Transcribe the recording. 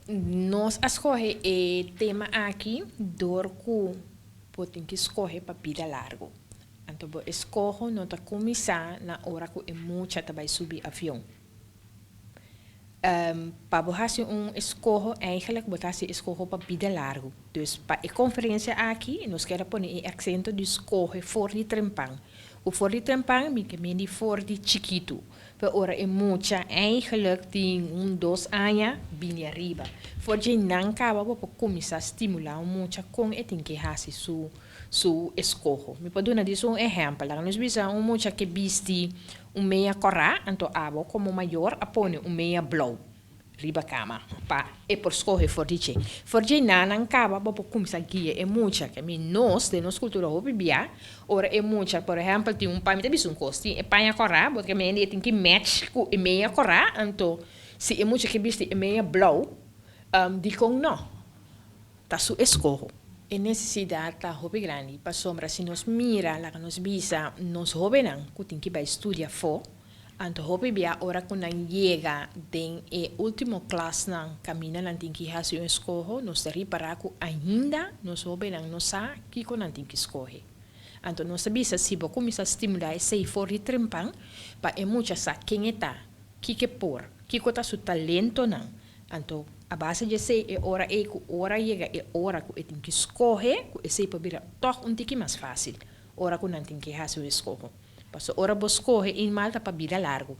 Nós escolhe o tema aqui, dorco, tem que escolher para vida largo. Então, escolho não tá começar na hora que é muita vai subir avião. Para você escolho, eigenlijk você escolhe para vida largo. Dus para a conferência aqui, nós queremos pôr o acento de escolher for de trempang. O for de trempang, me que me for de chiquito. Para ora é muita, eigenlijk tem dois anos, bem arriba. For de não acaba para começar a estimular muita com e tem que fazer su escolho. Me pode dar exemplo. Nós vemos muita que viste meia corra, então abo como maior, apone meia blau. Riba cama, pa, e por escolher for dice. For dice não acaba para começar guia é muita, que nós, de nossa cultura, o bibia, ora é muita, por exemplo, tem pai, me tem um costi, e pai a corra, porque me tem que match com e meia corra, então, se é muita que viste e meia blau, digo não, tá su escolho. A necessidade está muito grande. Para sombra, se nós mira, lá que nós visa, nós jovens, que tem que vai estudar fora, então hope bia ora que nós chega den e último classe não camina não tem que fazer uma escolha, nós te reparar que ainda nós jovens não sabe que não tem que escolher. Então nós sabemos se vou começar a estimular esse for de trempang, para é muito saber quem está, que por, que está seu talento não. Então a base de ser é hora que hora chega é hora que tem que escolher, que esse para virar toch tique mais fácil. Hora que não tem que fazer uma escolha. Passo ora busco em Malta para vida largo.